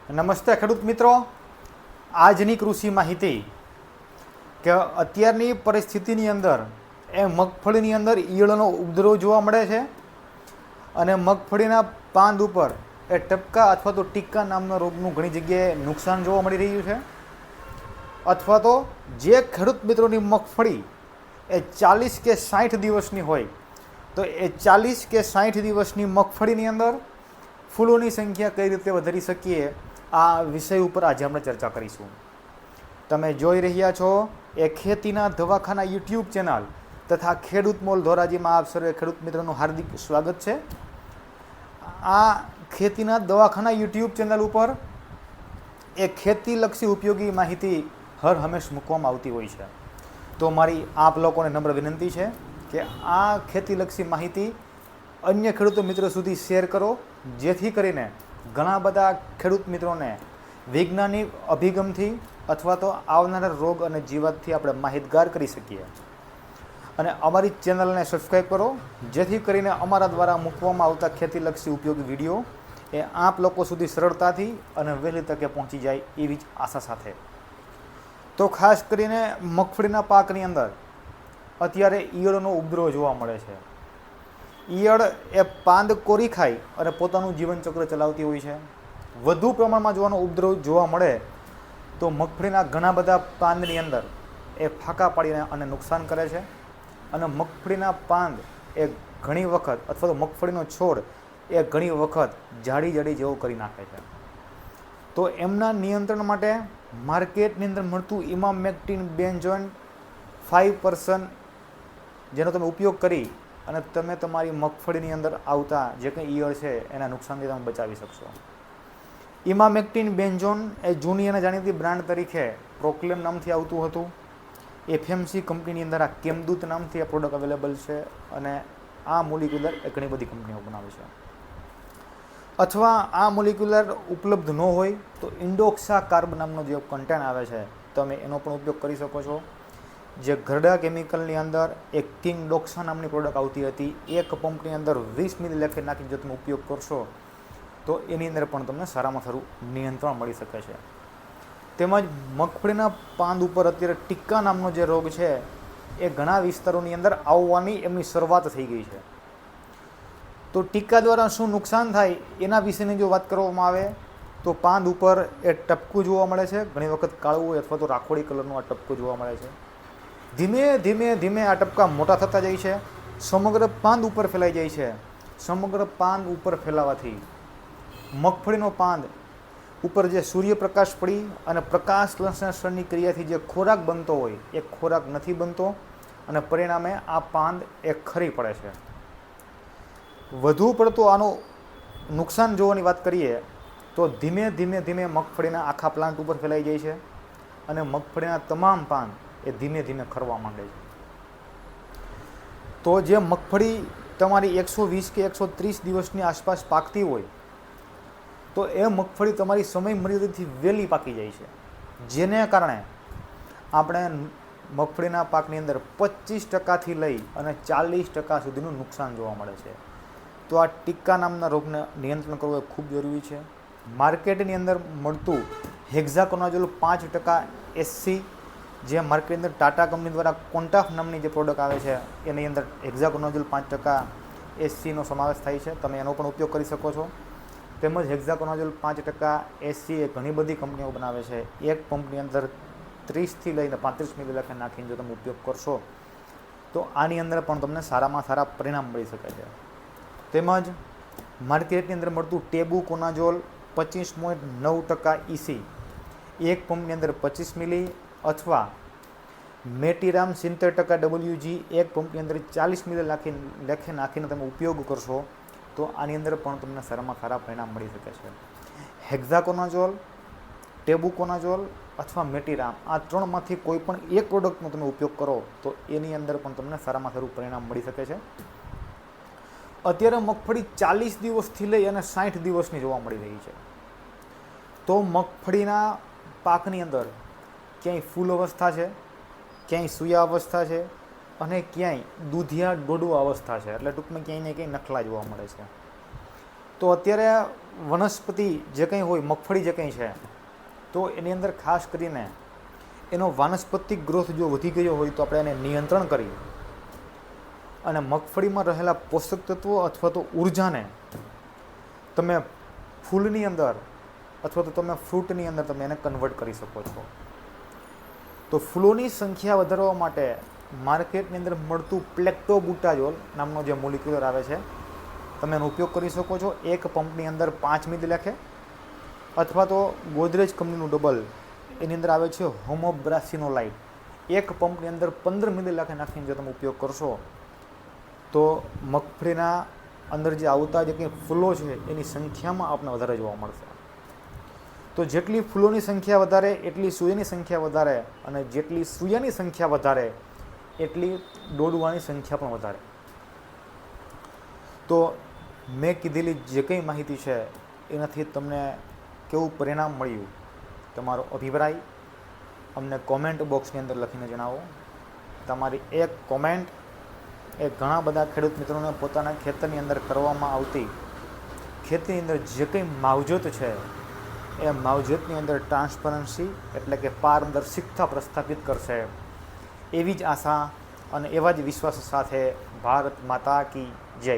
નમસ્તે ખેડૂત મિત્રો, આજની કૃષિ માહિતી કે અત્યારની પરિસ્થિતિની અંદર મગફળીની અંદર ઈયળનો ઉપદ્રવ જોવા મળે છે અને મગફળીના પાંદ ઉપર ટપકા અથવા તો ટીક્કા નામના રોગનું ઘણી જગ્યાએ નુકસાન જોવા મળી રહ્યું છે. અથવા તો જે ખેડૂત મિત્રોની મગફળી 40 કે 60 દિવસની હોય તો 40 કે 60 દિવસની મગફળીની અંદર ફૂલોની સંખ્યા કઈ રીતે વધારી શકીએ, આ વિષય ઉપર આજે આપણે ચર્ચા કરીશું. તમે જોઈ રહ્યા છો એ ખેતીના દવાખાના યુટ્યુબ ચેનલ તથા ખેડૂત મોલ ધોરાજીમાં આપ સર્વે ખેડૂત મિત્રોનું હાર્દિક સ્વાગત છે. આ ખેતીના દવાખાના યુટ્યુબ ચેનલ ઉપર ખેતીલક્ષી ઉપયોગી માહિતી હર હંમેશ મૂકવામાં આવતી હોય છે. તો મારી આપ લોકોને નમ્ર વિનંતી છે કે આ ખેતીલક્ષી માહિતી અન્ય ખેડૂત મિત્રો સુધી શેર કરો, જેથી કરીને ઘણા બધા ખેડૂત મિત્રોને વૈજ્ઞાનિક અભિગમથી અથવા તો આવનારા રોગ અને જીવાતથી આપણે માહિતગાર કરી શકીએ. અને અમારી ચેનલને સબસ્ક્રાઈબ કરો, જેથી કરીને અમારા દ્વારા મૂકવામાં આવતા ખેતીલક્ષી ઉપયોગી વિડીયો એ આપ લોકો સુધી સરળતાથી અને વહેલી તકે પહોંચી જાય એવી જ આશા સાથે. તો ખાસ કરીને મગફળીના પાકની અંદર અત્યારે ઈયળનો ઉપદ્રવ જોવા મળે છે. ઈયળ એ પાંદ કોરી ખાઈ અને પોતાનું જીવનચક્ર ચલાવતી હોય છે. વધુ પ્રમાણમાં જોવાનો ઉપદ્રવ જોવા મળે તો મગફળીના ઘણા બધા પાંદની અંદર એ ફાંકા પાડીને અને નુકસાન કરે છે. અને મગફળીના પાંદ એ ઘણી વખત અથવા તો મગફળીનો છોડ એ ઘણી વખત જાડી જેવો કરી નાખે છે. તો એમના નિયંત્રણ માટે માર્કેટની અંદર મળતું ઇમામેક્ટિન બેન્ઝોન 5% જેનો તમે ઉપયોગ કરી અને તમે તમારી મગફળીની અંદર આવતા જે કંઈ ઈયળ છે એના નુકસાનથી તમે બચાવી શકશો. ઇમામેક્ટિન બેન્ઝોન એ જૂની અને જાણીતી બ્રાન્ડ તરીકે પ્રોક્લેમ નામથી આવતું હતું. એફએમસી કંપનીની અંદર આ કેમદૂત નામથી આ પ્રોડક્ટ અવેલેબલ છે અને આ મોલિક્યુલર એ ઘણી બધી કંપનીઓ બનાવે છે. અથવા આ મોલિક્યુલર ઉપલબ્ધ ન હોય તો ઇન્ડોક્સા કાર્બ નામનો જે કન્ટેન્ટ આવે છે તમે એનો પણ ઉપયોગ કરી શકો છો. જે ઘરડા કેમિકલની અંદર એક કિંગ ડોક્સા નામની પ્રોડક્ટ આવતી હતી, એક પંપની અંદર 20 મિલી લેખે નાખીને જો તમે ઉપયોગ કરશો તો એની અંદર પણ તમને સારામાં સારું નિયંત્રણ મળી શકે છે. તેમજ મગફળીના પાંદ ઉપર અત્યારે ટીક્કા નામનો જે રોગ છે એ ઘણા વિસ્તારોની અંદર આવવાની એમની શરૂઆત થઈ ગઈ છે. તો ટીક્કા દ્વારા શું નુકસાન થાય એના વિશેની જો વાત કરવામાં આવે તો પાંદ ઉપર એ ટપકું જોવા મળે છે. ઘણી વખત કાળું અથવા તો રાખોડી કલરનું આ ટપકું જોવા મળે છે. ધીમે આ ટપકા મોટા થતા જાય છે, સમગ્ર પાંદ ઉપર ફેલાઈ જાય છે. સમગ્ર પાંદ ઉપર ફેલાવાથી મગફળીનો પાંદ ઉપર જે સૂર્યપ્રકાશ પડી અને પ્રકાશ સંશ્લેષણની ક્રિયાથી જે ખોરાક બનતો હોય એ ખોરાક નથી બનતો અને પરિણામે આ પાંદ એ ખરી પડે છે. વધુ પડતું આનું નુકસાન જોવાની વાત કરીએ તો ધીમે મગફળીના આખા પ્લાન્ટ ઉપર ફેલાઈ જાય છે અને મગફળીના તમામ પાન એ ધીમે ખરવા માંડે છે. તો જે મગફળી તમારી 120 કે 130 દિવસની આસપાસ પાકતી હોય તો એ મગફળી તમારી સમય મર્યાદાથી વહેલી પાકી જાય છે, જેને કારણે આપણે મગફળીના પાકની અંદર 25%થી લઈ અને 40% સુધીનું નુકસાન જોવા મળે છે. તો આ ટીક્કા નામના રોગને નિયંત્રણ કરવું એ ખૂબ જરૂરી છે. માર્કેટની અંદર મળતું હેક્ઝાકોનાઝોલ 5% SC જે માર્કેટની અંદર ટાટા કંપની દ્વારા કોન્ટાફ નામની જે પ્રોડક્ટ આવે છે એની અંદર હેક્ઝાકોનાઝોલ 5% SCનો સમાવેશ થાય છે. તમે એનો પણ ઉપયોગ કરી શકો છો. તેમજ હેક્ઝાકોનાઝોલ 5% SC એ ઘણી બધી કંપનીઓ બનાવે છે. એક પંપની અંદર 30થી લઈને 35 મિલી લેખે નાખીને જો તમે ઉપયોગ કરશો તો આની અંદર પણ તમને સારામાં સારા પરિણામ મળી શકે છે. તેમજ માર્કેટની અંદર મળતું ટેબુકોનાઝોલ 25.9% EC એક પંપની અંદર 25 મિલી અથવા મેટીરામ 70% WG એક પંપની અંદર 40 મિલી લેખે નાખીને તમે ઉપયોગ કરશો તો આની અંદર પણ તમને સારામાં સારા પરિણામ મળી શકે છે. હેક્ઝાકોનાઝોલ, ટેબુકોનાઝોલ અથવા મેટીરામ આ ત્રણમાંથી કોઈ પણ એક પ્રોડક્ટનો તમે ઉપયોગ કરો તો એની અંદર પણ તમને સારામાં સારું પરિણામ મળી શકે છે. અત્યારે મગફળી 40 દિવસથી લઈ અને 60 દિવસની જોવા મળી રહી છે. તો મગફળીના પાકની અંદર ક્યાંય ફૂલ અવસ્થા છે, ક્યાંય સૂયા અવસ્થા છે અને ક્યાંય દૂધિયા ડોડું અવસ્થા છે. એટલે ટૂંકમાં ક્યાંય ને ક્યાંય નખલા જોવા મળે છે. તો અત્યારે વનસ્પતિ જે કંઈ હોય, મગફળી જે કંઈ છે, તો એની અંદર ખાસ કરીને એનો વાનસ્પતિક ગ્રોથ જો વધી ગયો હોય તો આપણે એને નિયંત્રણ કરી અને મગફળીમાં રહેલા પોષક તત્વો અથવા તો ઉર્જાને તમે ફૂલની અંદર અથવા તો તમે ફ્રૂટની અંદર તમે એને કન્વર્ટ કરી શકો છો. તો ફૂલોની સંખ્યા વધારવા માટે માર્કેટની અંદર મળતું પ્લેક્ટોબુટાઝોલ નામનો જે મોલિક્યુલર આવે છે, તમે એનો ઉપયોગ કરી શકો છો. એક પંપની અંદર 5 મિલી લેખે, અથવા તો ગોદરેજ કંપનીનું ડબલ એની અંદર આવે છે હોમોબ્રાસિનોલાઇટ, એક પંપની અંદર 15 મિલી લેખે નાખીને જો તમે ઉપયોગ કરશો તો મગફળીના અંદર જે આવતા જે કંઈ ફૂલો છે એની સંખ્યામાં આપણને વધારે જોવા મળશે. તો જેટલી ફૂલોની સંખ્યા વધારે એટલી સૂર્યની સંખ્યા વધારે, અને જેટલી સૂર્યની સંખ્યા વધારે એટલી ડોડવાની સંખ્યા પણ વધારે. તો મેં કીધેલી જે કંઈ માહિતી છે એનાથી તમને કેવું પરિણામ મળ્યું, તમારો અભિપ્રાય અમને કોમેન્ટ બોક્સની અંદર લખીને જણાવો. તમારી એક કોમેન્ટ એ ઘણા બધા ખેડૂત મિત્રોને પોતાના ખેતરની અંદર કરવામાં આવતી ખેતીની અંદર જે કંઈ માવજત છે એ માવજતની અંદર ટ્રાન્સપરન્સી એટલે કે પારદર્શિકતા પ્રસ્થાપિત કરશે, એવી જ આશા અને એવા જ વિશ્વાસ સાથે ભારત માતા કી જય.